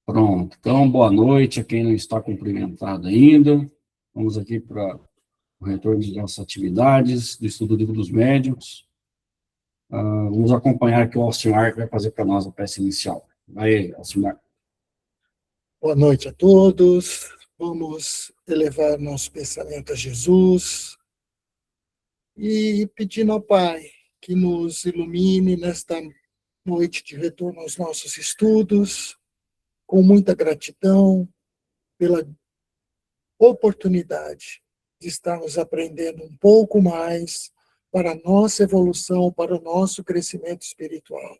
Pronto. Então, boa noite a quem não está cumprimentado ainda. Vamos aqui para o retorno de nossas atividades do Estudo do Livro dos Médiuns. Vamos acompanhar aqui o Alcimar, que vai fazer para nós a peça inicial. Vai, Alcimar. Boa noite a todos. Vamos elevar nosso pensamento a Jesus e pedindo ao Pai que nos ilumine nesta noite de retorno aos nossos estudos, com muita gratidão pela oportunidade de estarmos aprendendo um pouco mais para a nossa evolução, para o nosso crescimento espiritual.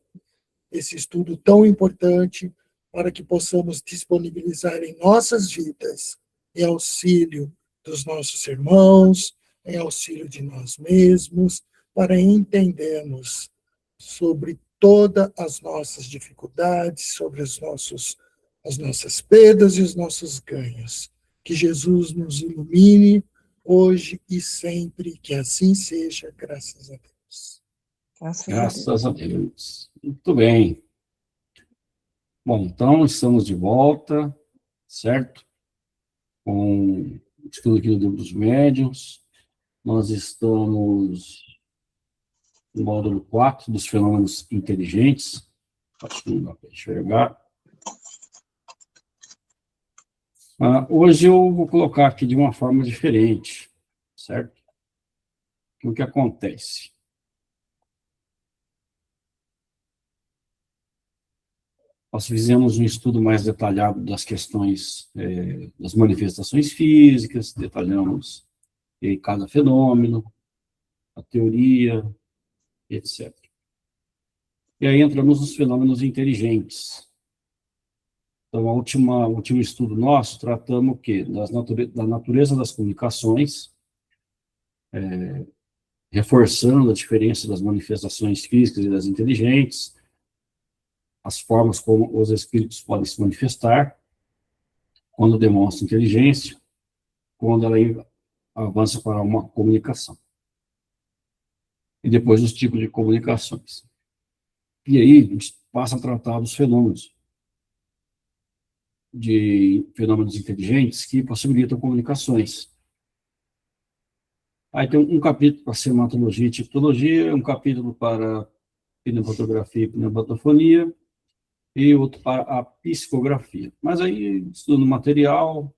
Esse estudo tão importante para que possamos disponibilizar em nossas vidas, em auxílio dos nossos irmãos, em auxílio de nós mesmos, para entendermos sobre todas as nossas dificuldades, sobre as nossas perdas e os nossos ganhos. Que Jesus nos ilumine hoje e sempre, que assim seja, graças a Deus. Graças a Deus. Muito bem. Bom, então, estamos de volta, certo? Com o estudo aqui do Livro dos Médiuns. Nós estamos no módulo 4 dos fenômenos inteligentes. Acho que não dá para enxergar. Hoje eu vou colocar aqui de uma forma diferente, certo? O que acontece? Nós fizemos um estudo mais detalhado das questões das manifestações físicas, detalhamos cada fenômeno, a teoria, etc. E aí entramos nos fenômenos inteligentes. Então, o último estudo nosso, tratamos o quê? Da natureza das comunicações, reforçando a diferença das manifestações físicas e das inteligentes, as formas como os espíritos podem se manifestar, quando demonstram inteligência, quando ela avança para uma comunicação. E depois os tipos de comunicações. E aí, a gente passa a tratar dos fenômenos inteligentes que possibilitam comunicações. Aí tem um capítulo para sematologia e tipologia, um capítulo para pneumofotografia e pneumatofonia, e outro para a psicografia. Mas aí, estudando material,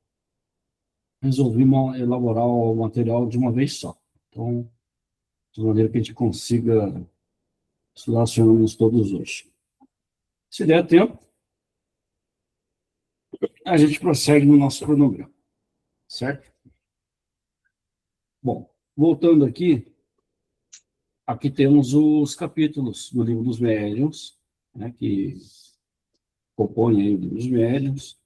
resolvimos elaborar o material de uma vez só. Então, de maneira que a gente consiga estudar os fenômenos todos hoje. Se der tempo, a gente prossegue no nosso cronograma, certo? Bom, voltando aqui temos os capítulos do Livro dos Médiuns, né, que compõem aí o Livro dos Médiuns,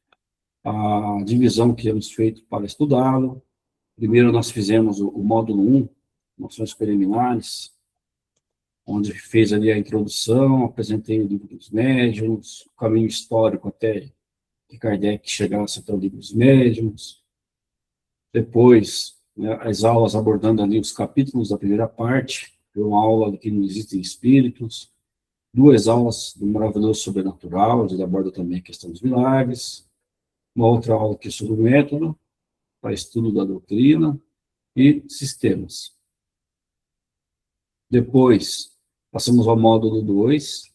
a divisão que temos feito para estudá-lo. Primeiro nós fizemos o módulo 1, noções preliminares, onde fez ali a introdução, apresentei o Livro dos Médiuns, o caminho histórico até que Kardec chegasse até o Livro dos Médiuns. Depois, né, as aulas abordando ali os capítulos da primeira parte, uma aula do que não existem espíritos, 2 aulas do maravilhoso sobrenatural, onde ele aborda também a questão dos milagres, uma outra aula que é sobre o método, para estudo da doutrina e sistemas. Depois, passamos ao módulo 2,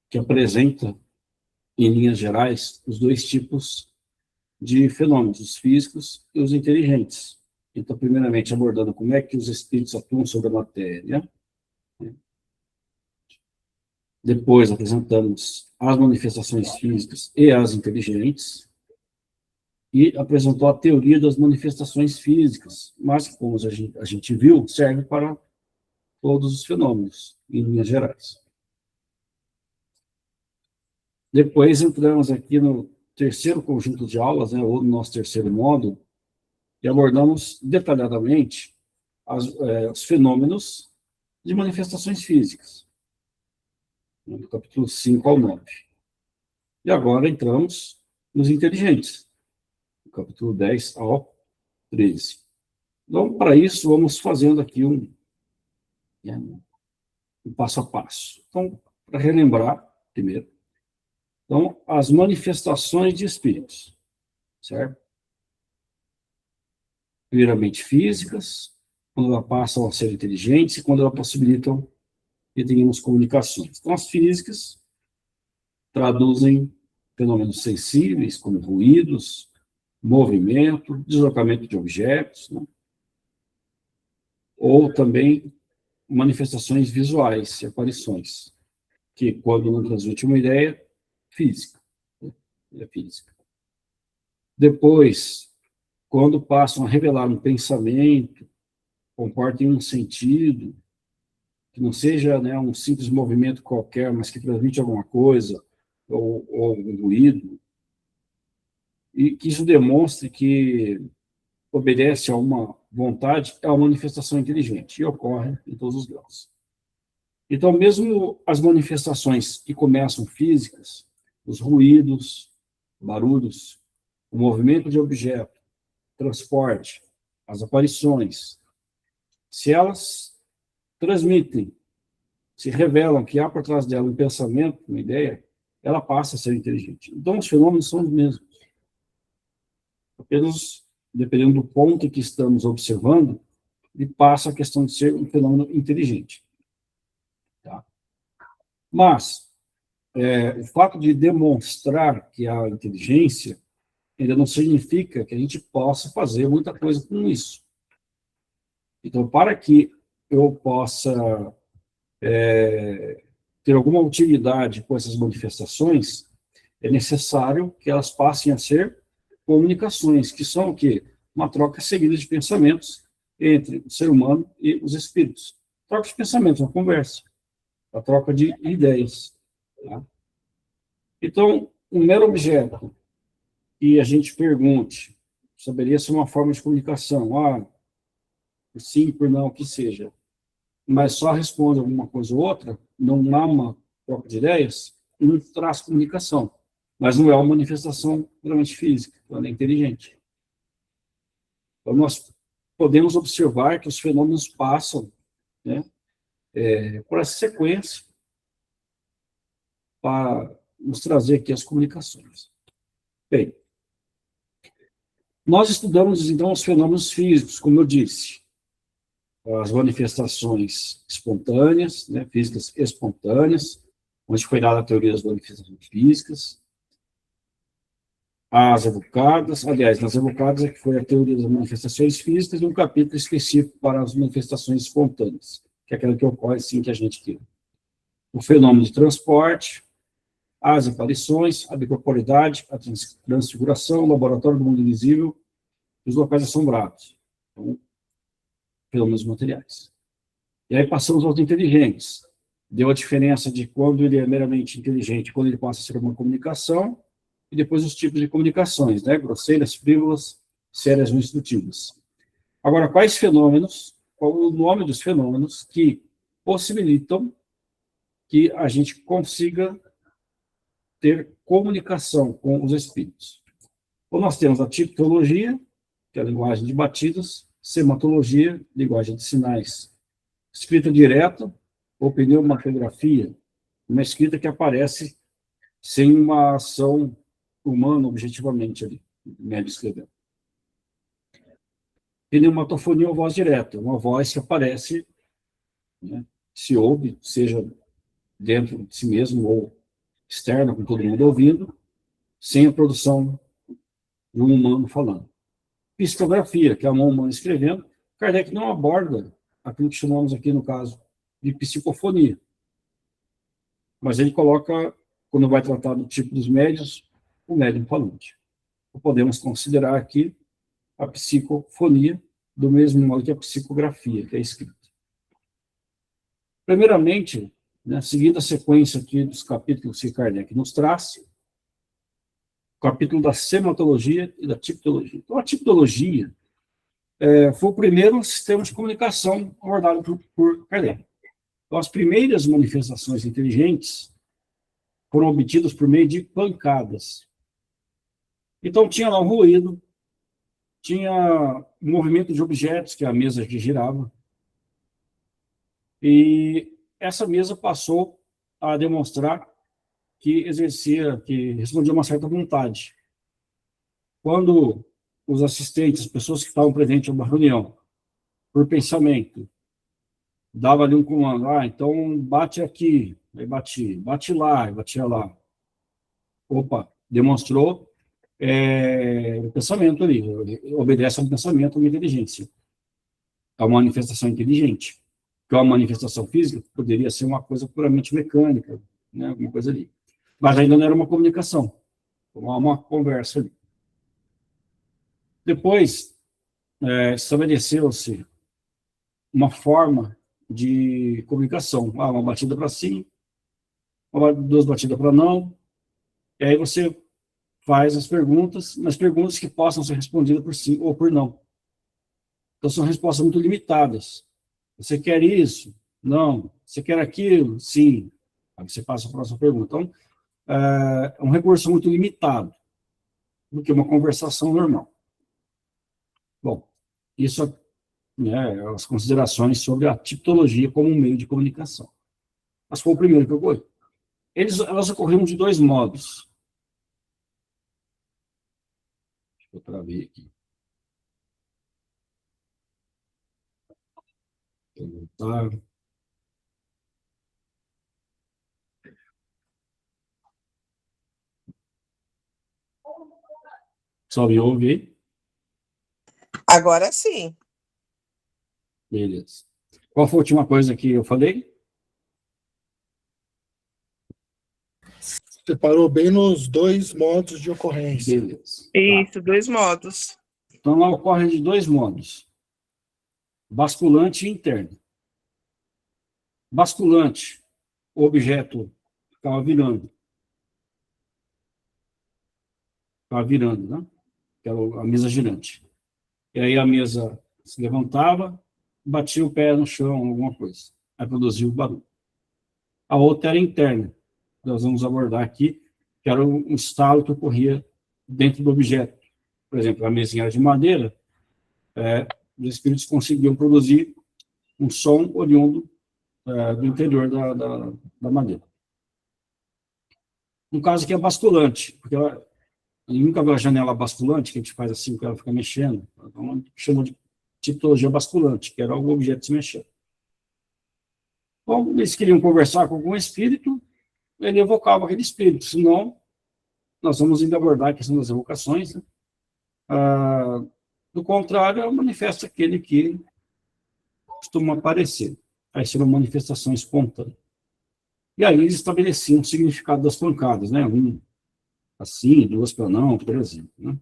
que apresenta, em linhas gerais, os 2 tipos de fenômenos, os físicos e os inteligentes. Então, primeiramente, abordando como é que os espíritos atuam sobre a matéria. Depois, apresentamos as manifestações físicas e as inteligentes. E apresentou a teoria das manifestações físicas, mas, como a gente viu, serve para todos os fenômenos, em linhas gerais. Depois, entramos aqui no terceiro conjunto de aulas, né, ou no nosso terceiro módulo, e abordamos detalhadamente os fenômenos de manifestações físicas, do capítulo 5 ao 9. E agora entramos nos inteligentes, do capítulo 10 ao 13. Então, para isso, vamos fazendo aqui um passo a passo. Então, para relembrar, primeiro, Então, as manifestações de espíritos, certo? Primeiramente físicas, quando elas passam a ser inteligentes e quando elas possibilitam que tenhamos comunicações. Então, as físicas traduzem fenômenos sensíveis, como ruídos, movimento, deslocamento de objetos, né? Ou também manifestações visuais e aparições, que quando não transmite uma ideia física, né? É física. Depois, quando passam a revelar um pensamento, comportem um sentido, que não seja, né, um simples movimento qualquer, mas que transmite alguma coisa, ou um ruído, e que isso demonstre que obedece a uma vontade, é uma manifestação inteligente, e ocorre em todos os graus. Então, mesmo as manifestações que começam físicas, os ruídos, barulhos, o movimento de objeto, transporte, as aparições, se elas transmitem, se revelam que há por trás dela um pensamento, uma ideia, ela passa a ser inteligente. Então, os fenômenos são os mesmos. Apenas, dependendo do ponto que estamos observando, ele passa a questão de ser um fenômeno inteligente. Tá? Mas, o fato de demonstrar que há inteligência ainda não significa que a gente possa fazer muita coisa com isso. Então, para que eu possa ter alguma utilidade com essas manifestações, é necessário que elas passem a ser comunicações, que são o quê? Uma troca seguida de pensamentos entre o ser humano e os espíritos. Troca de pensamentos, uma conversa, a troca de ideias. Tá? Então, um mero objeto que a gente pergunte, saberia ser uma forma de comunicação, por sim, por não, o que seja, mas só responde alguma coisa ou outra, não há uma troca de ideias, não traz comunicação. Mas não é uma manifestação puramente física, ela é inteligente. Então, nós podemos observar que os fenômenos passam, né, por essa sequência para nos trazer aqui as comunicações. Bem, nós estudamos, então, os fenômenos físicos, como eu disse, as manifestações espontâneas, né, físicas espontâneas, onde foi dada a teoria das manifestações físicas, as evocadas, aliás, nas evocadas é que foi a teoria das manifestações físicas e um capítulo específico para as manifestações espontâneas, que é aquela que ocorre sim que a gente quer. O fenômeno de transporte, as aparições, a bicorporidade, a transfiguração, o laboratório do mundo invisível, os locais assombrados. Então, fenômenos materiais. E aí passamos aos inteligentes. Deu a diferença de quando ele é meramente inteligente, quando ele passa a ser uma comunicação, e depois os tipos de comunicações, né? Grosseiras, frívolas, sérias ou instrutivas. Agora, quais fenômenos, qual o nome dos fenômenos que possibilitam que a gente consiga ter comunicação com os espíritos? Então, nós temos a tipologia, que é a linguagem de batidas, sematologia, linguagem de sinais, escrita direta, ou pneumatografia, uma escrita que aparece sem uma ação humana objetivamente ali, médio escrevendo. Pneumatofonia ou voz direta, uma voz que aparece, né, se ouve, seja dentro de si mesmo ou externa, com todo mundo ouvindo, sem a produção de um humano falando. Psicografia, que é a mão humana escrevendo, Kardec não aborda aquilo que chamamos aqui, no caso, de psicofonia. Mas ele coloca, quando vai tratar do tipo dos médios, o médium falante. Podemos considerar aqui a psicofonia, do mesmo modo que a psicografia, que é escrita. Primeiramente, né, seguindo a sequência aqui dos capítulos que Kardec nos traz, o capítulo da sematologia e da tipologia. Então, a tipologia foi o primeiro sistema de comunicação abordado por Kardec. Então, as primeiras manifestações inteligentes foram obtidas por meio de pancadas. Então, tinha lá um ruído, tinha um movimento de objetos, que é a mesa que girava, e essa mesa passou a demonstrar que respondia uma certa vontade. Quando os assistentes, as pessoas que estavam presentes numa reunião, por pensamento, dava ali um comando, então bate aqui, aí batia, bate lá, aí batia lá. Opa, demonstrou o pensamento ali, obedece ao pensamento, à inteligência. É uma manifestação inteligente. Que é uma manifestação física, poderia ser uma coisa puramente mecânica, né, alguma coisa ali. Mas ainda não era uma comunicação, uma conversa ali. Depois, estabeleceu-se uma forma de comunicação. Uma batida para sim, duas batidas para não, e aí você faz as perguntas, mas perguntas que possam ser respondidas por sim ou por não. Então, são respostas muito limitadas. Você quer isso? Não. Você quer aquilo? Sim. Aí você passa a próxima pergunta. Então, é um recurso muito limitado do que uma conversação normal. Bom, isso né, as considerações sobre a tipologia como um meio de comunicação. Mas foi o primeiro que ocorreu. Elas ocorreram de dois modos. Deixa eu travei aqui. Tá. Só me ouve aí? Agora sim. Beleza. Qual foi a última coisa que eu falei? Você parou bem nos dois modos de ocorrência. Beleza. Isso, dois modos. Então, ela ocorre de dois modos. Basculante e interno. Basculante, o objeto ficava virando. Ficava virando, né? Que era a mesa girante. E aí a mesa se levantava, batia o pé no chão, alguma coisa. Aí produzia o barulho. A outra era interna. Nós vamos abordar aqui, que era um estalo que ocorria dentro do objeto. Por exemplo, a mesinha era de madeira, os espíritos conseguiam produzir um som oriundo do interior da madeira. No caso aqui é basculante, porque ela nunca viu a janela basculante, que a gente faz assim, que ela fica mexendo. Então, chamou de tipologia basculante, que era o objeto se mexendo. Bom, eles queriam conversar com algum espírito, ele evocava aquele espírito, senão nós vamos ainda abordar a questão das evocações, né? Do contrário, manifesta aquele que costuma aparecer. Aí seria uma manifestação espontânea. E aí eles estabeleciam o significado das pancadas, né? Um assim, duas para não, por exemplo. Né?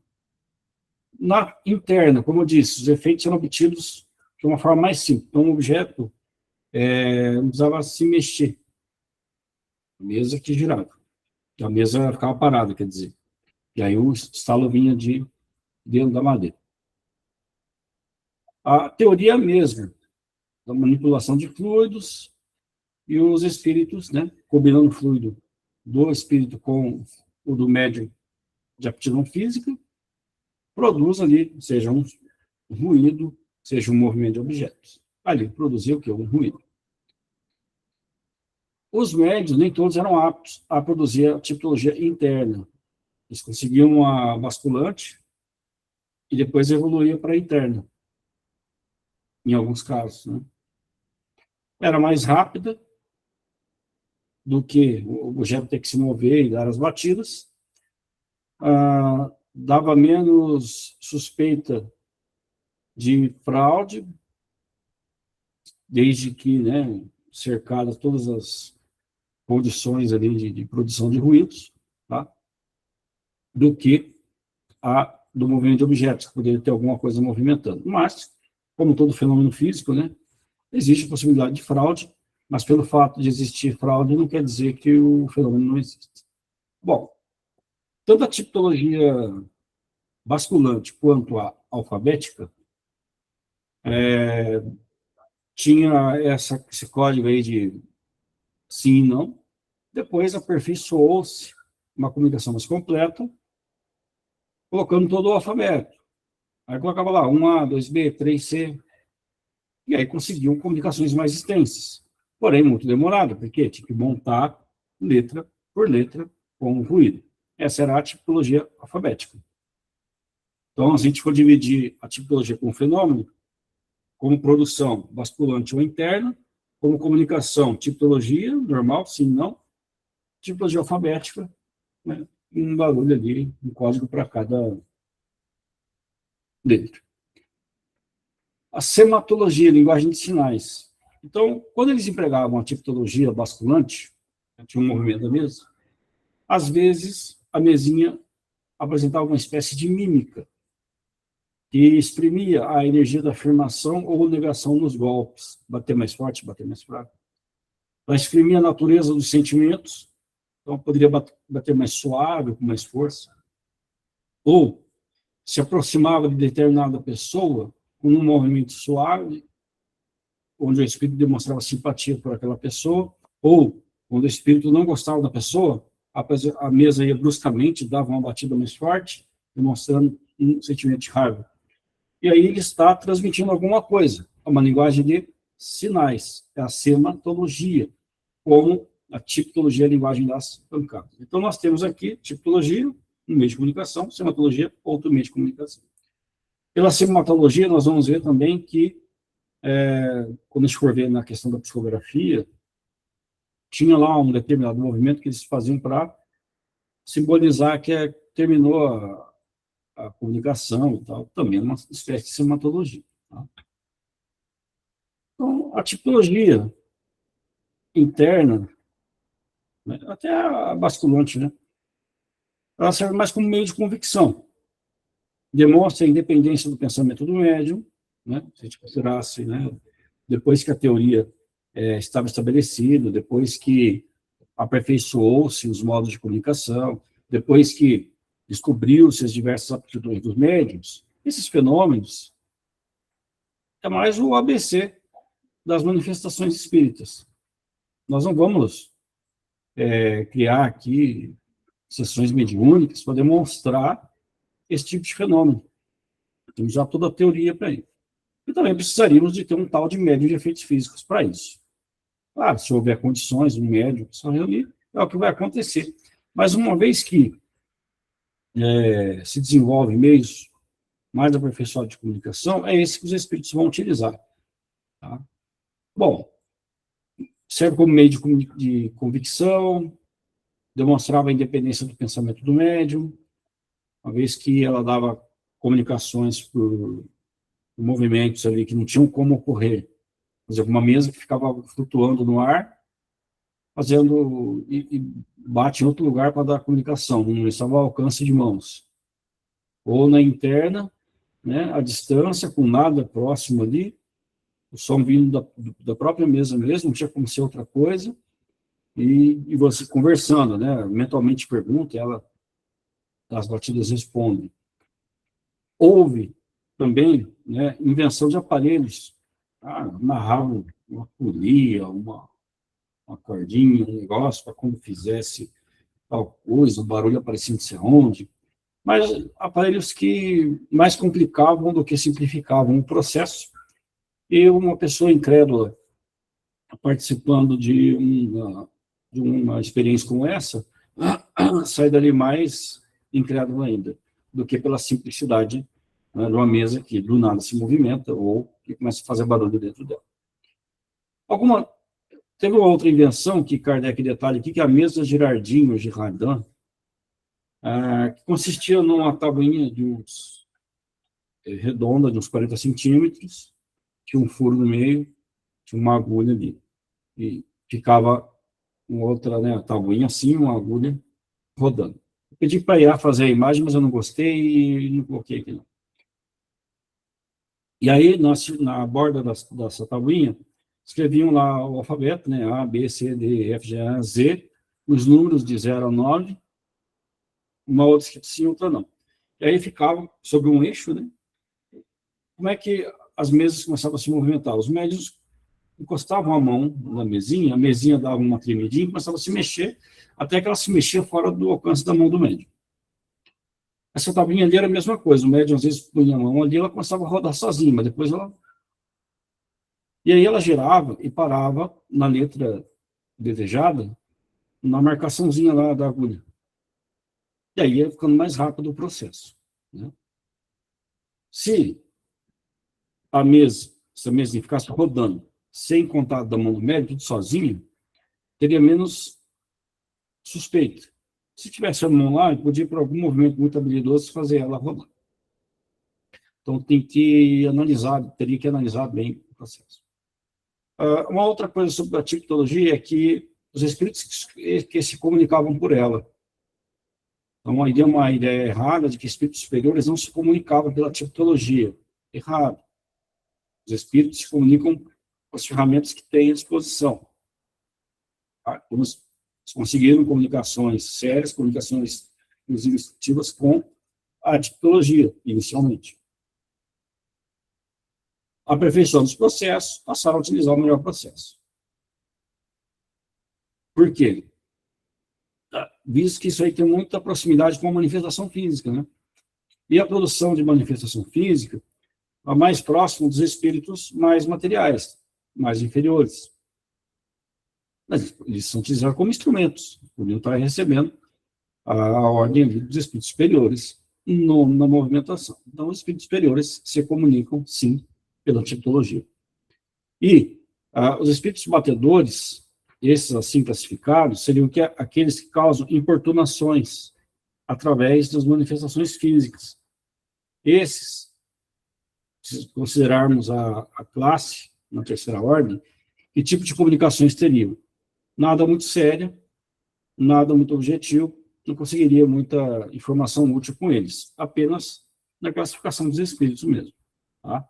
Na interna, como eu disse, os efeitos eram obtidos de uma forma mais simples. Então, o objeto não precisava se mexer. A mesa que girava. A mesa ficava parada, quer dizer. E aí o estalo vinha de dentro da madeira. A teoria é a mesma, da manipulação de fluidos e os espíritos, né, combinando o fluido do espírito com o do médium de aptidão física, produz ali, seja um ruído, seja um movimento de objetos. Ali produziu o quê? Um ruído. Os médios, nem todos eram aptos a produzir a tipologia interna. Eles conseguiam uma basculante e depois evoluía para a interna, em alguns casos. Né? Era mais rápida do que o objeto ter que se mover e dar as batidas, dava menos suspeita de fraude, desde que, né, cercadas todas as condições ali de produção de ruídos, tá? Do que do movimento de objetos, que poderia ter alguma coisa movimentando. Mas, como todo fenômeno físico, né, existe a possibilidade de fraude, mas pelo fato de existir fraude não quer dizer que o fenômeno não existe. Bom, tanto a tipologia basculante quanto a alfabética tinha esse código aí de sim e não. Depois aperfeiçoou-se uma comunicação mais completa, colocando todo o alfabeto. Aí colocava lá 1A, 2B, 3C, e aí conseguiam comunicações mais extensas. Porém, muito demorada, porque tinha que montar letra por letra com ruído. Essa era a tipologia alfabética. Então, se a gente for dividir a tipologia como fenômeno, como produção basculante ou interna, como comunicação, tipologia normal, sim, não, tipologia alfabética, né, um barulho ali, um código para cada letra. A sematologia, linguagem de sinais. Então, quando eles empregavam a tipologia basculante, tinha um movimento da mesa, às vezes a mesinha apresentava uma espécie de mímica, que exprimia a energia da afirmação ou negação nos golpes, bater mais forte, bater mais fraco. Ela exprimia a natureza dos sentimentos, então poderia bater mais suave, com mais força, ou se aproximava de determinada pessoa com um movimento suave, onde o espírito demonstrava simpatia por aquela pessoa, ou quando o espírito não gostava da pessoa, a mesa ia bruscamente, dava uma batida mais forte, demonstrando um sentimento de raiva. E aí ele está transmitindo alguma coisa, uma linguagem de sinais, é a sematologia, como a tipologia, a linguagem das pancadas. Então, nós temos aqui tipologia, um meio de comunicação, sematologia, outro meio de comunicação. Pela sematologia, nós vamos ver também que, quando a gente for ver na questão da psicografia, tinha lá um determinado movimento que eles faziam para simbolizar que terminou a comunicação e tal, também é uma espécie de sematologia. Tá? Então, a tipologia interna, né, até a basculante, né, ela serve mais como meio de convicção. Demonstra a independência do pensamento do médium, né, se a gente considerasse, né, depois que a teoria estava estabelecida, depois que aperfeiçoou-se os modos de comunicação, depois que descobriu-se as diversas aptidões dos médiums, esses fenômenos é mais o ABC das manifestações espíritas. Nós não vamos criar aqui sessões mediúnicas para demonstrar esse tipo de fenômeno. Temos já toda a teoria para isso. E também precisaríamos de ter um tal de médium de efeitos físicos para isso. Claro, se houver condições, um médium que só reunir, é o que vai acontecer. Mas uma vez que se desenvolve meios mais aperfeiçoados de comunicação, é esse que os espíritos vão utilizar. Tá? Bom, serve como meio de convicção, demonstrava a independência do pensamento do médium, uma vez que ela dava comunicações por movimentos ali que não tinham como ocorrer. Por exemplo, uma mesa que ficava flutuando no ar, fazendo e bate em outro lugar para dar comunicação, não estava ao alcance de mãos. Ou na interna, né, à distância, com nada próximo ali, o som vindo da própria mesa mesmo, não tinha como ser outra coisa, e você conversando, né, mentalmente pergunta, ela, as batidas respondem. Houve também, né, invenção de aparelhos, amarravam uma polia, uma cordinha, um negócio, para quando fizesse tal coisa, o barulho aparecia não sei onde, mas aparelhos que mais complicavam do que simplificavam o processo, e uma pessoa incrédula participando de uma experiência como essa, sai dali mais incrédula ainda, do que pela simplicidade, né, de uma mesa que do nada se movimenta ou que começa a fazer barulho dentro dela. Teve uma outra invenção que Kardec detalha aqui, que é a mesa Girardin, ou Girardin, que consistia numa tabuinha redonda, de uns 40 centímetros, tinha um furo no meio, tinha uma agulha ali, e ficava uma outra, né, tabuinha assim, uma agulha rodando. Eu pedi para a IA fazer a imagem, mas eu não gostei e não coloquei aqui, não. E aí, na borda dessa tabuinha, escreviam lá o alfabeto, né, A, B, C, D, E, F, G, A, Z, os números de 0 a 9, uma outra escrita sim, outra não. E aí ficava sobre um eixo, né? Como é que as mesas começavam a se movimentar? Os médiuns encostavam a mão na mesinha, a mesinha dava uma tremidinha e começava a se mexer, até que ela se mexia fora do alcance da mão do médium. Essa tabuinha ali era a mesma coisa, o médium às vezes punha a mão ali, ela começava a rodar sozinha, mas depois ela... E aí ela girava e parava na letra desejada, na marcaçãozinha lá da agulha. E aí ia ficando mais rápido o processo, né? Se essa mesinha ficasse rodando sem contato da mão do médico, tudo sozinho, teria menos suspeita. Se tivesse a mão lá, ele podia, por algum movimento muito habilidoso, fazer ela rodar. Então, teria que analisar bem o processo. Uma outra coisa sobre a tipologia é que os espíritos que se comunicavam por ela. Então, aí deu uma ideia errada de que espíritos superiores não se comunicavam pela tipologia. Errado. Os espíritos se comunicam com as ferramentas que têm à disposição. Eles conseguiram comunicações sérias, comunicações, inclusive, instrutivas com a tipologia, inicialmente. Aperfeiçoando os processos, passaram a utilizar o melhor processo. Por quê? Visto que isso aí tem muita proximidade com a manifestação física, né? E a produção de manifestação física é mais próxima dos espíritos mais materiais, mais inferiores. Mas eles são utilizados como instrumentos, podiam estar recebendo a ordem dos espíritos superiores na movimentação. Então, os espíritos superiores se comunicam, sim, pela tipologia. E os espíritos batedores, esses assim classificados, seriam aqueles que causam importunações através das manifestações físicas. Esses, se considerarmos a classe, na terceira ordem, que tipo de comunicações teriam? Nada muito séria, nada muito objetivo, não conseguiria muita informação útil com eles, apenas na classificação dos espíritos mesmo. Tá?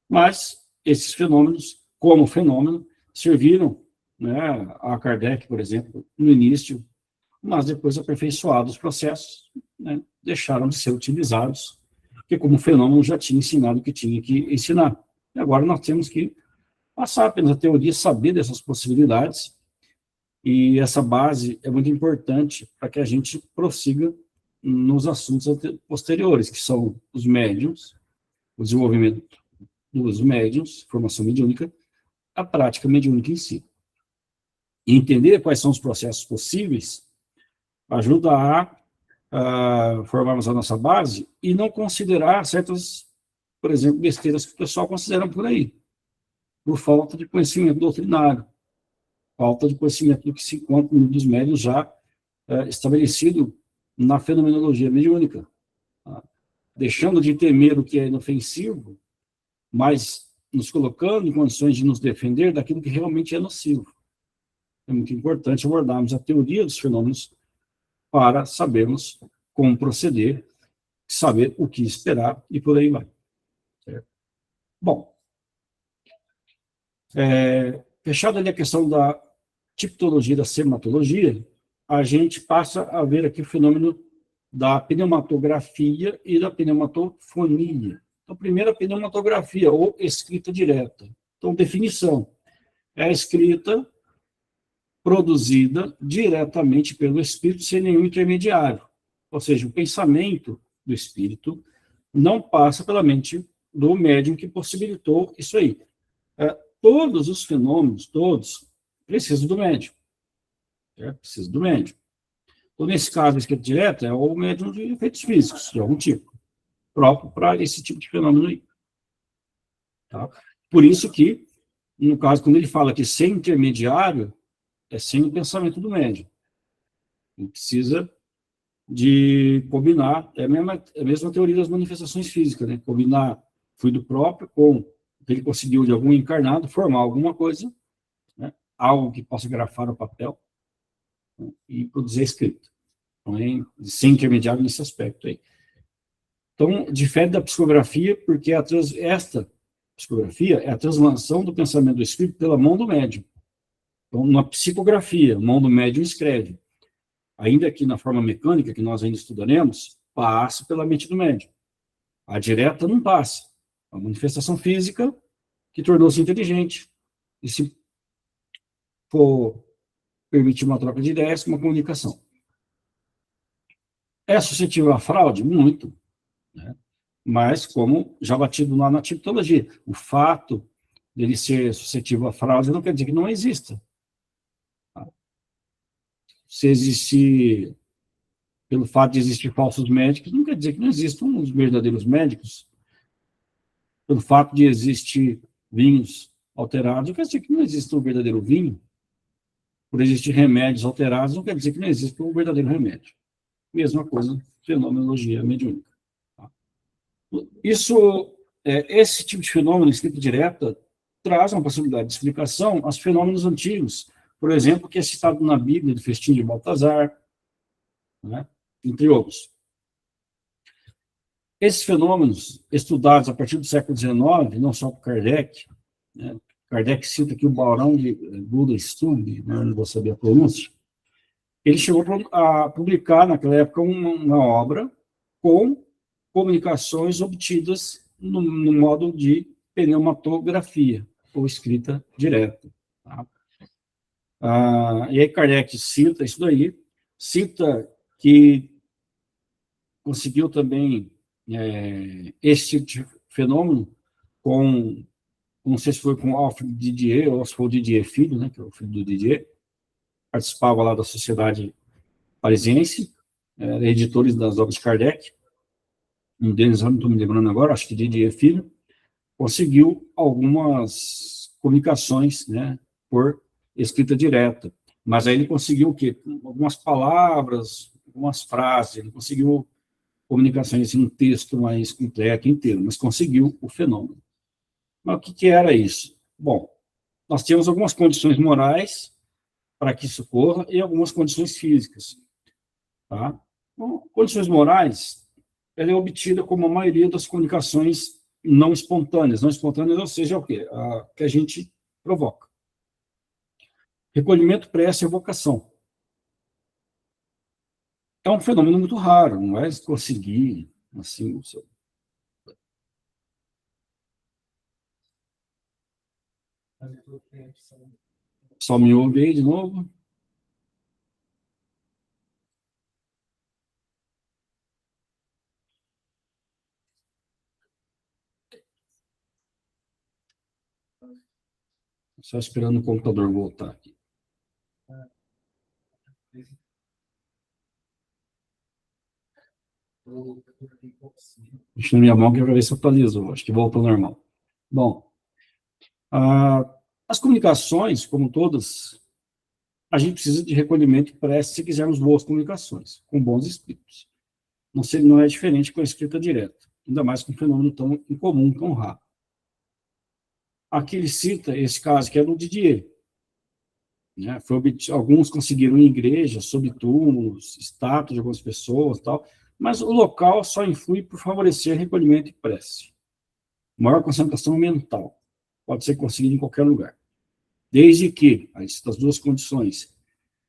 Mas esses fenômenos, como fenômeno, serviram, né, a Kardec, por exemplo, no início, mas depois, aperfeiçoados os processos, né, deixaram de ser utilizados, porque como fenômeno já tinha ensinado o que tinha que ensinar. E agora nós temos que passar apenas a teoria, saber dessas possibilidades, e essa base é muito importante para que a gente prossiga nos assuntos posteriores, que são os médiums, o desenvolvimento dos médiums, formação mediúnica, a prática mediúnica em si. E entender quais são os processos possíveis ajuda a formarmos a nossa base e não considerar certas, por exemplo, besteiras que o pessoal considera por aí, por falta de conhecimento doutrinário, falta de conhecimento do que se encontra no livro dos médiuns já estabelecido na fenomenologia mediúnica. Tá? Deixando de temer o que é inofensivo, mas nos colocando em condições de nos defender daquilo que realmente é nocivo. É muito importante abordarmos a teoria dos fenômenos para sabermos como proceder, saber o que esperar e por aí vai. Certo? Bom, fechada ali a questão da tipologia, da sematologia, a gente passa a ver aqui o fenômeno da pneumatografia e da pneumatofonia. Então, primeiro, a pneumatografia, ou escrita direta. Então, definição. É a escrita produzida diretamente pelo espírito sem nenhum intermediário. Ou seja, o pensamento do espírito não passa pela mente do médium que possibilitou isso aí. Todos os fenômenos, todos, precisam do médium. Precisam do médium. Então, nesse caso, a escrita direta é o médium de efeitos físicos, de algum tipo, próprio para esse tipo de fenômeno aí. Tá? Por isso que, no caso, quando ele fala que sem intermediário, é sem o pensamento do médium. Ele precisa de combinar, é a mesma teoria das manifestações físicas, né? Combinar fluido próprio com o que ele conseguiu de algum encarnado, formar alguma coisa, né? Algo que possa grafar no papel, né? E produzir a escrita. Então, sem intermediário nesse aspecto aí. Então, difere da psicografia, porque esta psicografia é a translação do pensamento do espírito pela mão do médium. Então, na psicografia, a mão do médium escreve. Ainda que na forma mecânica, que nós ainda estudaremos, passa pela mente do médium. A direta não passa. A manifestação física que tornou-se inteligente. E se for permitir uma troca de ideias, uma comunicação. É suscetível à fraude? Muito. Né? Mas, como já batido lá na tipologia, o fato dele ser suscetível à fraude não quer dizer que não exista. se existir, pelo fato de existir falsos médicos, não quer dizer que não existam os verdadeiros médicos. Pelo fato de existir vinhos alterados, não quer dizer que não exista um verdadeiro vinho. Por existir remédios alterados, não quer dizer que não exista um verdadeiro remédio. Mesma coisa, fenomenologia mediúnica. Tá? Esse tipo de fenômeno, escrita direta, traz uma possibilidade de explicação aos fenômenos antigos, por exemplo, que é citado na Bíblia, do festim de Baltazar, né? Entre outros. Esses fenômenos, estudados a partir do século XIX, não só por Kardec, né? Kardec cita aqui o Baron de Buda Stubb, né? Não vou saber a pronúncia, ele chegou a publicar, naquela época, uma obra com comunicações obtidas no modo de pneumatografia, ou escrita direta. Tá? E aí Kardec cita isso daí, cita que conseguiu também esse tipo de fenômeno com, não sei se foi com Alfred Didier, ou se foi o Didier Filho, né, que é o filho do Didier, participava lá da Sociedade Parisiense, editores das obras de Kardec, um deles, não estou me lembrando agora, acho que Didier Filho, conseguiu algumas comunicações, né, por escrita direta. Mas aí ele conseguiu o quê? Algumas palavras, algumas frases, ele conseguiu comunicações em um texto mais completo, inteiro, mas conseguiu o fenômeno. Mas o que era isso? Bom, nós temos algumas condições morais para que isso ocorra e algumas condições físicas. Tá? Bom, condições morais, ela é obtida como a maioria das comunicações não espontâneas. Não espontâneas, ou seja, o quê? Que a gente provoca. Recolhimento, prece e evocação. É um fenômeno muito raro, não é conseguir, assim, só me ouve aí de novo. Só esperando o computador voltar aqui. Deixa na minha mão que eu já ver se atualizou. Acho que voltou ao normal. Bom, as comunicações, como todas, a gente precisa de recolhimento e prece se quisermos boas comunicações, com bons espíritos. Não é diferente com a escrita direta, ainda mais com um fenômeno tão incomum, tão raro. Aqui ele cita esse caso que é do Didier. Né? Alguns conseguiram em igrejas, sob túmulos, estátuas de algumas pessoas, tal, mas o local só influi por favorecer recolhimento e prece. Maior concentração mental pode ser conseguida em qualquer lugar. Desde que, estas duas condições,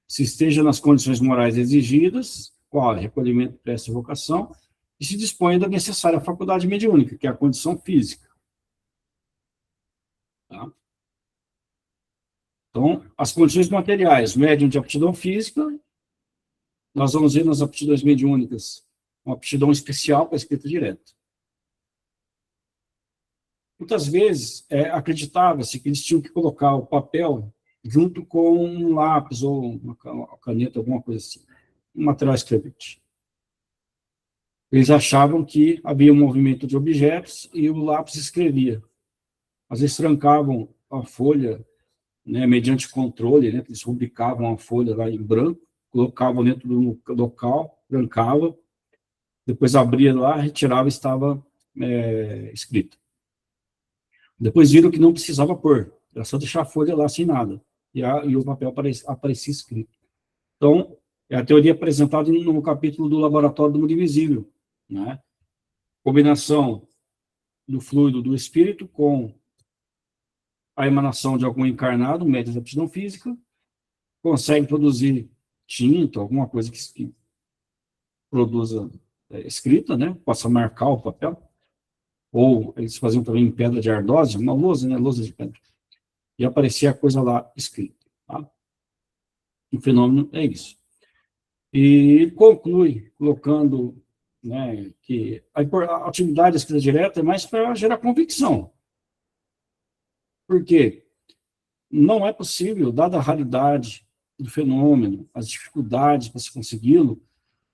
se esteja nas condições morais exigidas, qual é recolhimento, prece e vocação, e se disponha da necessária faculdade mediúnica, que é a condição física. Tá? Então, as condições materiais, médium de aptidão física, nós vamos ver nas aptidões mediúnicas uma aptidão especial para a escrita direta. Muitas vezes, acreditava-se que eles tinham que colocar o papel junto com um lápis ou uma caneta, alguma coisa assim, um material escrevente. Eles achavam que havia um movimento de objetos e o lápis escrevia. Às vezes trancavam a folha, né, mediante controle, né, eles rubricavam a folha lá em branco, colocavam dentro do local, trancava, depois abria lá, retirava e estava escrito. Depois viram que não precisava pôr, era só deixar a folha lá sem nada, e o papel aparecia escrito. Então, é a teoria apresentada no capítulo do Laboratório do Mundo Invisível, né? Combinação do fluido do espírito com a emanação de algum encarnado, médium de aptidão física, consegue produzir tinta, alguma coisa que produza escrita, né? Possa marcar o papel. Ou eles faziam também em pedra de ardósia, uma lousa, né? Lousa de pedra. E aparecia a coisa lá escrita. Tá? O fenômeno é isso. E ele conclui colocando, né, que a atividade da escrita direta é mais para gerar convicção. Por quê? Não é possível, dada a raridade, do fenômeno, as dificuldades para se consegui-lo,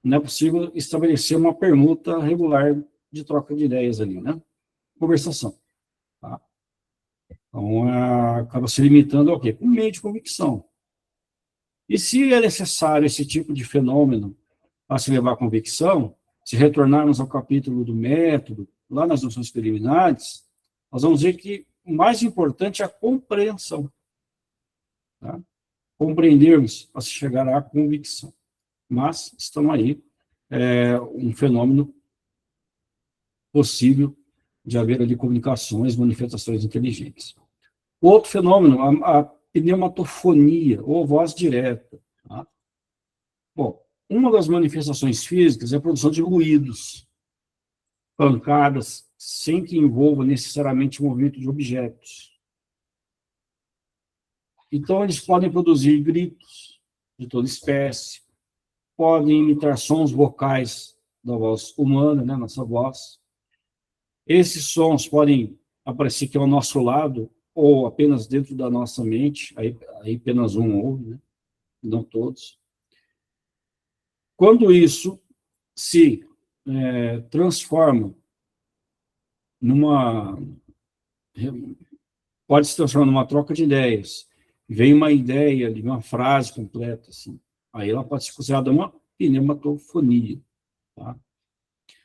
não é possível estabelecer uma permuta regular de troca de ideias ali, né? Conversação. Tá? Então, acaba se limitando ao quê? Com meio de convicção. E se é necessário esse tipo de fenômeno para se levar à convicção, se retornarmos ao capítulo do método, lá nas noções preliminares, nós vamos ver que o mais importante é a compreensão. Tá? Compreendermos para se chegar à convicção. Mas estão aí um fenômeno possível de haver ali comunicações, manifestações inteligentes. Outro fenômeno, a pneumatofonia, ou voz direta. Tá? Bom, uma das manifestações físicas é a produção de ruídos, pancadas, sem que envolva necessariamente o movimento de objetos. Então, eles podem produzir gritos de toda espécie, podem imitar sons vocais da voz humana, né, nossa voz. Esses sons podem aparecer aqui ao nosso lado, ou apenas dentro da nossa mente, aí apenas um ouve, né, não todos. Quando isso se transforma pode se transformar numa troca de ideias, vem uma ideia, uma frase completa, assim, aí ela pode ser considerada uma pneumatofonia. Tá?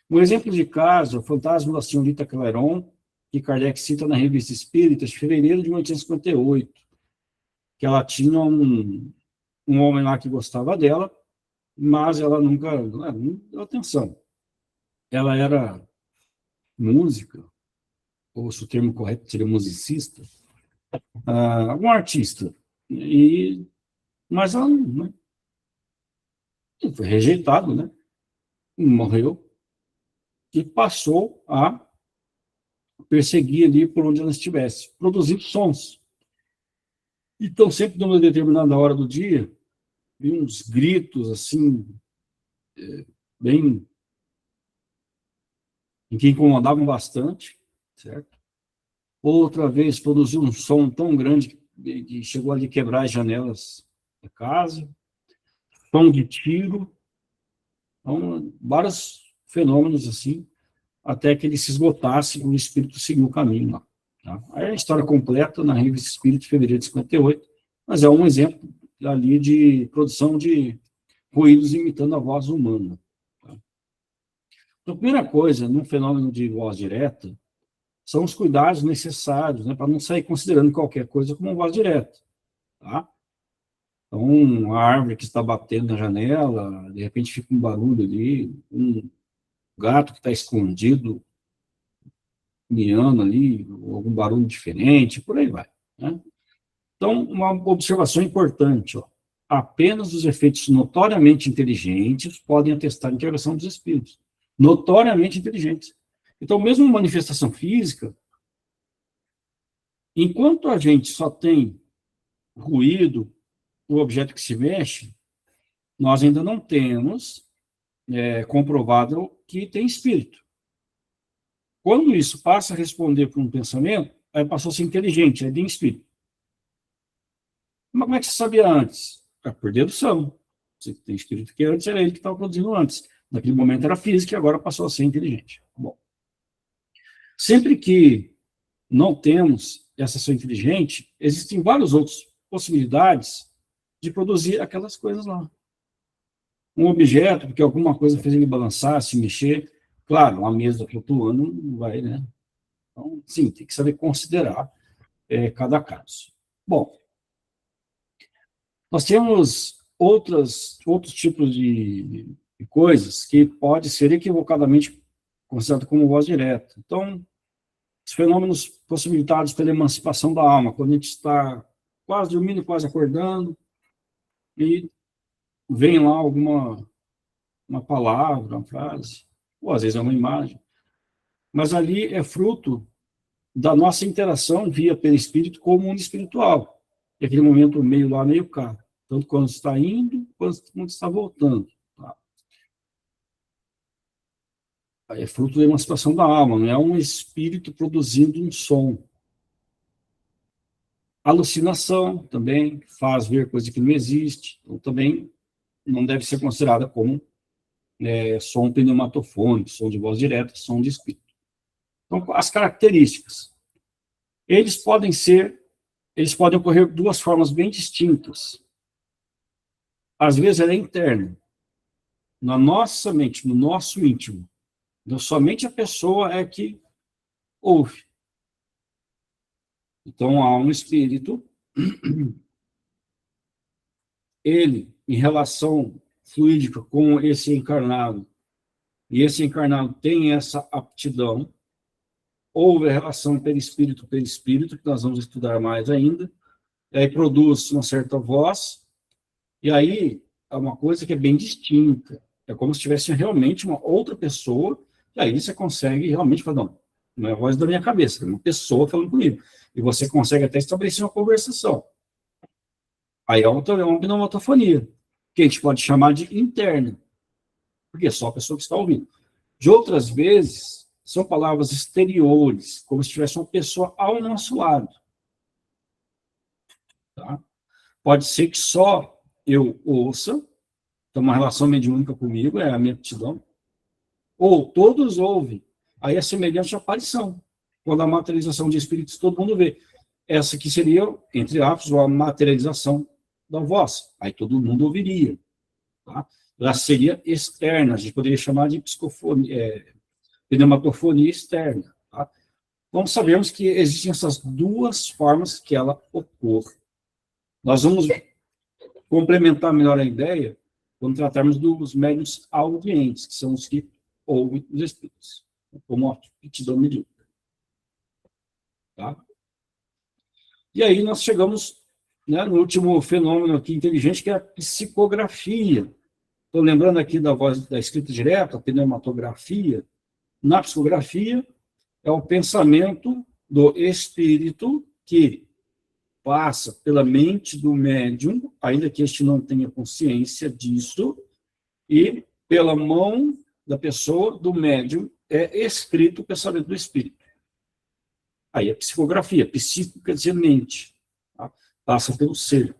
Um exemplo de caso, o fantasma da senhorita Clairon, que Kardec cita na Revista Espírita, de fevereiro de 1858, que ela tinha um homem lá que gostava dela, mas ela nunca deu atenção. Ela era música, ou se o termo correto seria musicista, um artista, mas ela não, foi rejeitado, né? Morreu, e passou a perseguir ali por onde ela estivesse, produzindo sons. Então, sempre numa determinada hora do dia, vi uns gritos, assim, bem... em que incomodavam bastante, certo? Outra vez produziu um som tão grande que chegou ali a quebrar as janelas da casa, som de tiro, então, vários fenômenos assim, até que ele se esgotasse e o espírito seguiu o caminho lá. Tá? Aí a história completa na Revista Espírita de fevereiro de 58, mas é um exemplo ali de produção de ruídos imitando a voz humana. Tá? Então, a primeira coisa, num fenômeno de voz direta, são os cuidados necessários, né, para não sair considerando qualquer coisa como voz direta. Tá? Então, uma árvore que está batendo na janela, de repente fica um barulho ali, um gato que está escondido, miando ali, algum barulho diferente, por aí vai. Né? Então, uma observação importante, ó, apenas os efeitos notoriamente inteligentes podem atestar a intervenção dos espíritos. Notoriamente inteligentes. Então, mesmo uma manifestação física, enquanto a gente só tem ruído, o objeto que se mexe, nós ainda não temos comprovado que tem espírito. Quando isso passa a responder por um pensamento, aí passou a ser inteligente, aí tem espírito. Mas como é que você sabia antes? Por dedução. Você tem espírito que antes era ele que estava produzindo antes. Naquele momento era físico e agora passou a ser inteligente. Bom, sempre que não temos essa ação inteligente, existem várias outras possibilidades de produzir aquelas coisas lá. Um objeto, porque alguma coisa fez ele balançar, se mexer. Claro, uma mesa flutuando não vai, né? Então, sim, tem que saber considerar cada caso. Bom, nós temos outros tipos de coisas que pode ser equivocadamente considerado como voz direta. Então, os fenômenos possibilitados pela emancipação da alma, quando a gente está quase dormindo, quase acordando, e vem lá uma palavra, uma frase, ou às vezes é uma imagem, mas ali é fruto da nossa interação via perispírito com o mundo espiritual. É aquele momento meio lá, meio cá. Tanto quando está indo, quanto quando está voltando. Tá? Aí é fruto da emancipação da alma, não é um espírito produzindo um som. Alucinação também, faz ver coisa que não existe, então também não deve ser considerada como som pneumatofônico, som de voz direta, som de espírito. Então, as características. Eles podem ocorrer de duas formas bem distintas. Às vezes, ela é interna, na nossa mente, no nosso íntimo. Então, somente a pessoa é que ouve. Então, há um espírito, ele, em relação fluídica com esse encarnado, e esse encarnado tem essa aptidão, houve a relação perispírito, que nós vamos estudar mais ainda, e aí produz uma certa voz, e aí é uma coisa que é bem distinta, é como se tivesse realmente uma outra pessoa, e aí você consegue realmente falar, não é a voz da minha cabeça, é uma pessoa falando comigo, e você consegue até estabelecer uma conversação. Aí é uma pneumatofonia, que a gente pode chamar de interna, porque é só a pessoa que está ouvindo. De outras vezes, são palavras exteriores, como se tivesse uma pessoa ao nosso lado. Tá? Pode ser que só eu ouça, então uma relação mediúnica comigo, é a minha aptidão, ou todos ouvem, aí é semelhante à aparição, quando a materialização de espíritos todo mundo vê. Essa aqui seria, entre aspas, a materialização da voz, aí todo mundo ouviria. Tá? Ela seria externa, a gente poderia chamar de psicofonia, pneumatofonia externa. Tá? Então, sabemos que existem essas duas formas que ela ocorre. Nós vamos complementar melhor a ideia quando tratarmos dos médiuns audientes, que são os que ouvem os espíritos, como a aptidão mediúnica. Tá? E aí nós chegamos, né, no último fenômeno aqui inteligente, que é a psicografia. Estou lembrando aqui da voz da escrita direta, a pneumatografia. Na psicografia, é o pensamento do espírito que passa pela mente do médium, ainda que este não tenha consciência disso, e pela mão da pessoa, do médium, é escrito o pensamento do espírito. Aí a psicografia, psico quer dizer mente, tá? Passa pelo ser.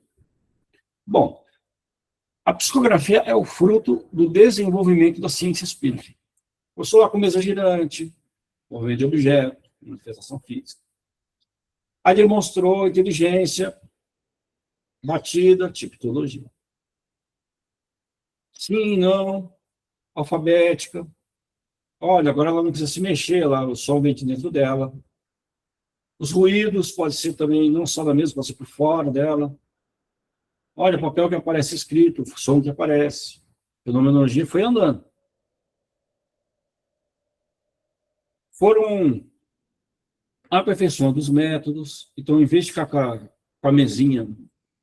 Bom, a psicografia é o fruto do desenvolvimento da ciência espírita. Começou lá com mesa girante, movimento de objeto, manifestação física. Aí demonstrou inteligência, batida, tipologia. Sim, não, alfabética. Olha, agora ela não precisa se mexer, lá, o som vem dentro dela. Os ruídos pode ser também, não só da mesa, pode ser por fora dela. Olha, o papel que aparece escrito, o som que aparece. A fenomenologia foi andando. Foram aperfeiçoando os métodos, então, em vez de ficar com a mesinha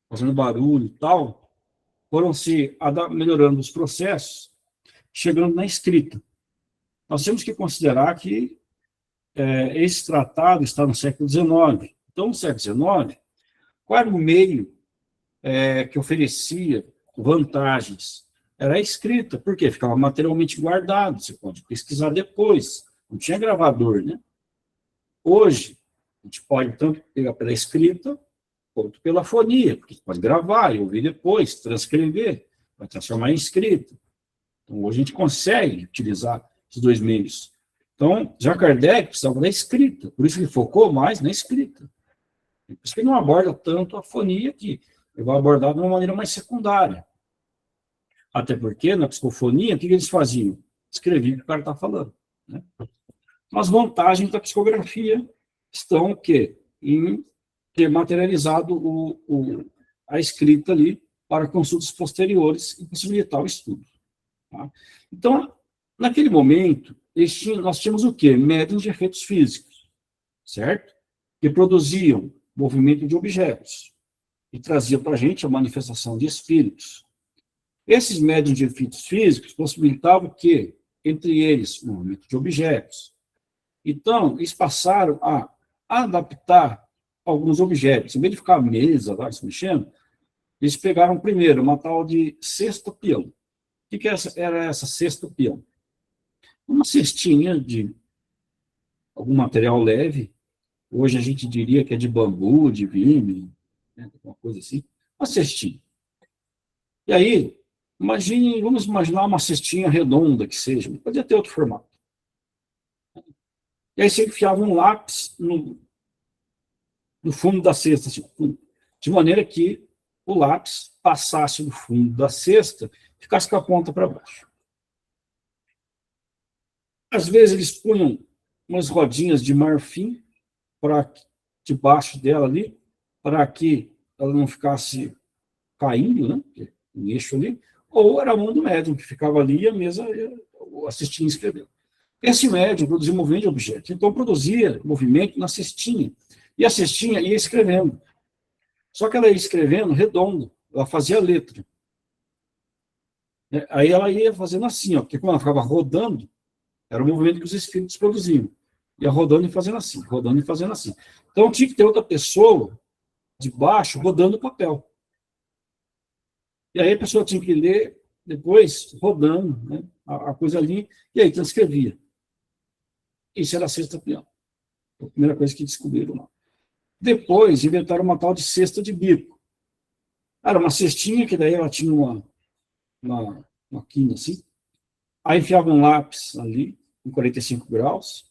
fazendo barulho e tal, foram se melhorando os processos, chegando na escrita. Nós temos que considerar que esse tratado está no século XIX. Então, no século XIX, qual era o meio que oferecia vantagens? Era a escrita, porque ficava materialmente guardado, você pode pesquisar depois, não tinha gravador, né? Hoje, a gente pode tanto pegar pela escrita, quanto pela fonia, porque você pode gravar e ouvir depois, transcrever, vai transformar em escrita. Então, hoje a gente consegue utilizar esses dois meios. Então, Allan Kardec precisava da escrita, por isso ele focou mais na escrita. Por isso que ele não aborda tanto a fonia aqui, ele vai abordar de uma maneira mais secundária. Até porque, na psicofonia, o que eles faziam? Escreviam o que o cara está falando. Né? As vantagens da psicografia estão o quê? Em ter materializado a escrita ali para consultas posteriores e possibilitar o estudo. Tá? Então, naquele momento, nós tínhamos o quê? Médiuns de efeitos físicos, certo? Que produziam movimento de objetos e traziam para a gente a manifestação de espíritos. Esses médiuns de efeitos físicos possibilitavam o quê? Entre eles, o movimento de objetos. Então, eles passaram a adaptar alguns objetos. Em vez de ficar a mesa lá se mexendo, eles pegaram primeiro uma tal de cesto peão. O que era essa cesto peão? Uma cestinha de algum material leve, Hoje a gente diria que é de bambu, de vime, né, uma coisa assim, uma cestinha. E aí, vamos imaginar uma cestinha redonda que seja, podia ter outro formato. E aí você enfiava um lápis no fundo da cesta, assim, de maneira que o lápis passasse no fundo da cesta e ficasse com a ponta para baixo. Às vezes eles punham umas rodinhas de marfim para debaixo dela ali, para que ela não ficasse caindo, né? Um eixo ali, ou era a mão do médium que ficava ali e a mesa assistia e escrevendo. Esse médium produzia movimento de objetos, então produzia movimento na cestinha, e a cestinha ia escrevendo. Só que ela ia escrevendo redondo, ela fazia a letra. Aí ela ia fazendo assim, ó, porque quando ela ficava rodando, era o movimento que os espíritos produziam. Ia rodando e fazendo assim, rodando e fazendo assim. Então tinha que ter outra pessoa de baixo rodando o papel. E aí a pessoa tinha que ler depois, rodando, né, a coisa ali, e aí transcrevia. Isso era a sexta peão. A primeira coisa que descobriram lá. Depois inventaram uma tal de cesta de bico. Era uma cestinha que daí ela tinha uma quina assim. Aí enfiava um lápis ali, em 45 graus,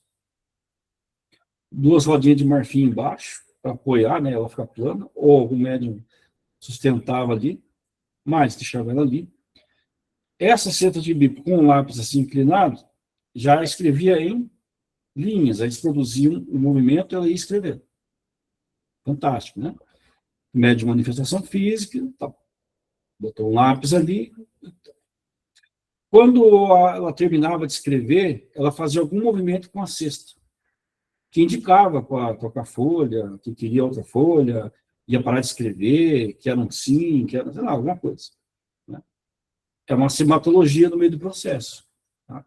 duas rodinhas de marfim embaixo, para apoiar, né, ela ficar plana, ou o médium sustentava ali, mas deixava ela ali. Essa seta de bico com um lápis assim inclinado, já escrevia em linhas, eles produziam o movimento e ela ia escrevendo. Fantástico, né? Médio de manifestação física, tá. Botou um lápis ali. Quando ela terminava de escrever, ela fazia algum movimento com a cesta, que indicava com a folha, que queria outra folha, ia parar de escrever, que era um sim, que era, sei lá, alguma coisa. Né? É uma sematologia no meio do processo. Tá?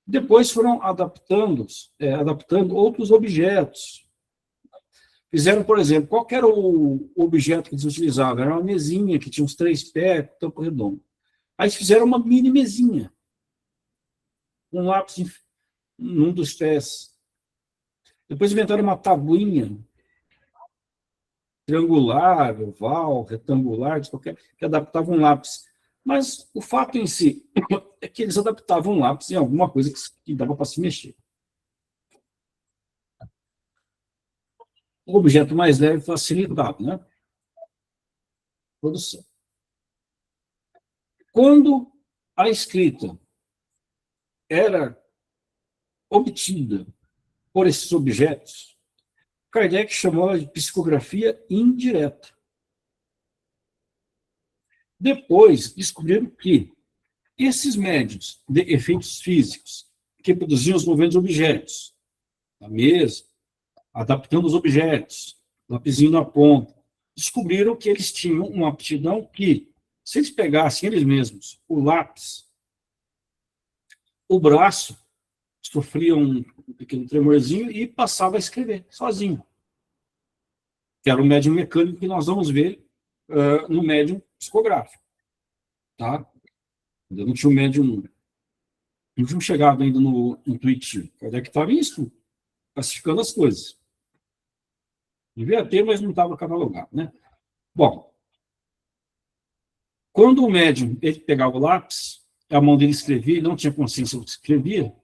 Depois foram adaptando outros objetos. Fizeram, por exemplo, qual era o objeto que eles utilizavam? Era uma mesinha que tinha uns 3 pés, tampo redondo. Aí fizeram uma mini mesinha, um lápis num dos pés. Depois inventaram uma tabuinha triangular, oval, retangular, de qualquer, que adaptava um lápis. Mas o fato em si é que eles adaptavam um lápis em alguma coisa que dava para se mexer. O objeto mais leve facilitado, né? Produção. Quando a escrita era obtida por esses objetos, Kardec chamou de psicografia indireta. Depois, descobriram que esses médios de efeitos físicos, que produziam os movimentos de objetos, na mesa, adaptando os objetos, lapisinho na ponta, descobriram que eles tinham uma aptidão que, se eles pegassem eles mesmos o lápis, o braço sofria um pequeno tremorzinho e passava a escrever sozinho. Que era o médium mecânico que nós vamos ver no médium psicográfico. Tá? Ainda não tinha o médium, não tinha chegado ainda no intuitivo. Kardec estava isso, classificando as coisas. Devia ter, mas não estava catalogado. Né? Bom, quando o médium ele pegava o lápis, a mão dele escrevia, ele não tinha consciência do que escrevia,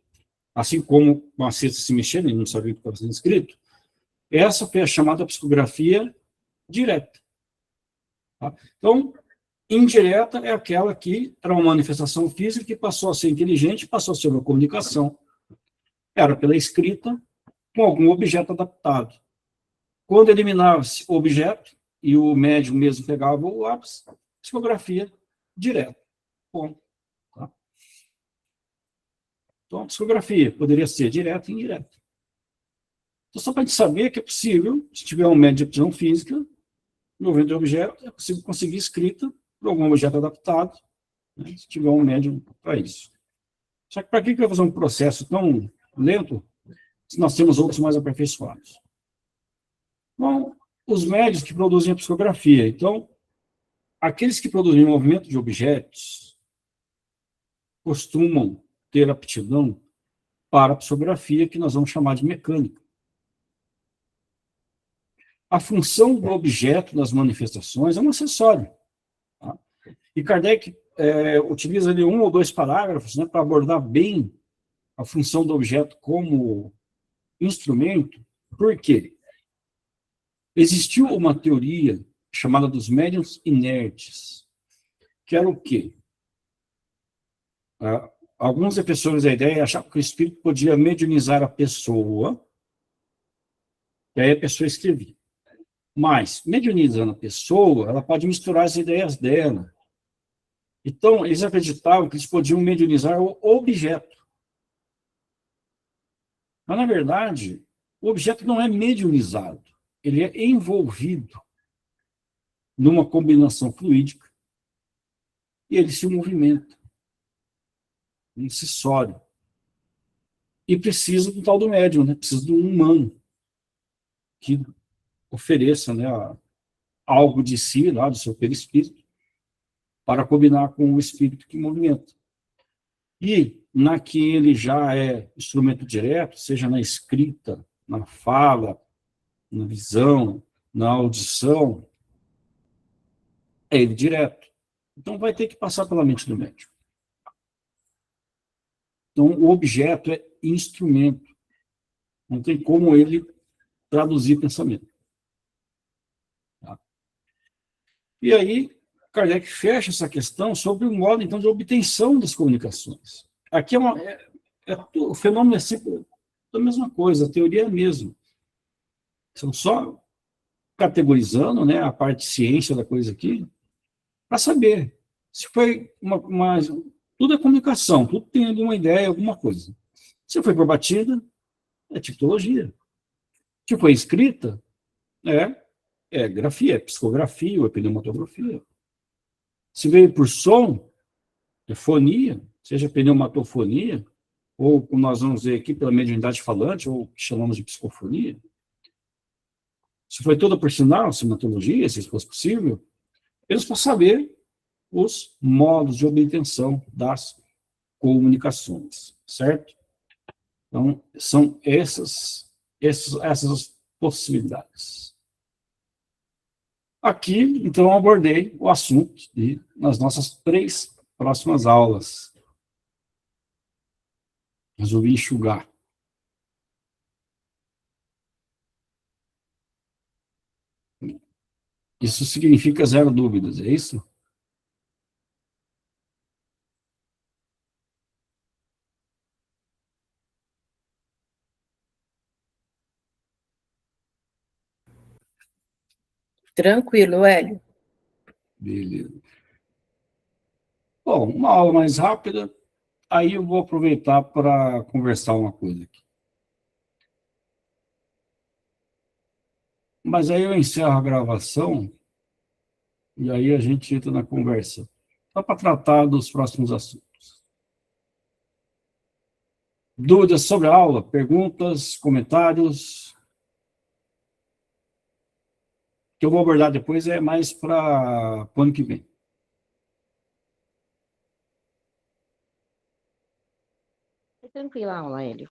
assim como uma cesta se mexendo, ele não sabia o que estava sendo escrito. Essa foi a chamada psicografia direta. Tá? Então, indireta é aquela que era uma manifestação física que passou a ser inteligente, passou a ser uma comunicação. Era pela escrita com algum objeto adaptado. Quando eliminava-se o objeto e o médium mesmo pegava o lápis, psicografia direta. Bom, tá? Então, a psicografia poderia ser direta e indireta. Então, só para a gente saber que é possível, se tiver um médium de aptidão física, movimento de objeto, é possível conseguir escrita por algum objeto adaptado, né, se tiver um médium para isso. Só que para que vai fazer um processo tão lento se nós temos outros mais aperfeiçoados? Bom, os médios que produzem a psicografia. Então, aqueles que produzem movimento de objetos costumam ter aptidão para a psicografia, que nós vamos chamar de mecânica. a função do objeto nas manifestações é um acessório. Tá? E Kardec utiliza ali 1 ou 2 parágrafos, né, para abordar bem a função do objeto como instrumento. Por quê? Existiu uma teoria chamada dos médiuns inertes, que era o quê? Alguns defensores da ideia achavam que o espírito podia mediunizar a pessoa, e aí a pessoa escrevia. Mas, mediunizando a pessoa, ela pode misturar as ideias dela. Então, eles acreditavam que eles podiam mediunizar o objeto. Mas, na verdade, o objeto não é mediunizado. Ele é envolvido numa combinação fluídica e ele se movimenta. Um acessório. E precisa do tal do médium, né? Precisa de um humano que ofereça, né, algo de si, lá, do seu perispírito, para combinar com o espírito que movimenta. E na que ele já é instrumento direto, seja na escrita, na fala, na visão, na audição, é ele direto. Então vai ter que passar pela mente do médium. Então o objeto é instrumento. Não tem como ele traduzir pensamento. Tá? E aí, Kardec fecha essa questão sobre o modo, então, de obtenção das comunicações. Aqui o fenômeno é sempre a mesma coisa, a teoria é a mesma. São só categorizando, né, a parte de ciência da coisa aqui, para saber se foi tudo é comunicação, tudo tem ali uma ideia, alguma coisa. Se foi por batida, é tipologia. Se foi escrita, é grafia, é psicografia ou pneumatografia. Se veio por som, é fonia, seja pneumatofonia, ou como nós vamos ver aqui pela mediunidade falante, ou que chamamos de psicofonia. Se foi toda por sinal, simatologia, se isso fosse possível, eles para saber os modos de obtenção das comunicações, certo? Então, são essas possibilidades. Aqui, então, eu abordei o assunto nas nossas 3 próximas aulas. Resolvi enxugar. Isso significa 0 dúvidas, é isso? Tranquilo, Hélio. Beleza. Bom, uma aula mais rápida, aí eu vou aproveitar para conversar uma coisa aqui. Mas aí eu encerro a gravação e aí a gente entra na conversa. Só para tratar dos próximos assuntos. Dúvidas sobre a aula? Perguntas? Comentários? O que eu vou abordar depois é mais para o ano que vem. Tranquila a aula, Hélio.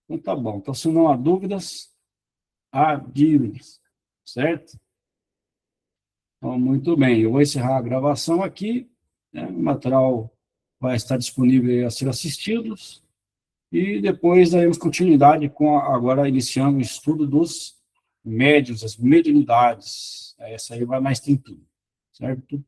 Então tá bom. Então, se não há dúvidas, há dívidas, certo? Então, muito bem. Eu vou encerrar a gravação aqui, né? O material vai estar disponível a ser assistido e depois daremos continuidade com agora iniciando o estudo dos médiuns, as mediunidades. Essa aí vai mais tempinho, certo?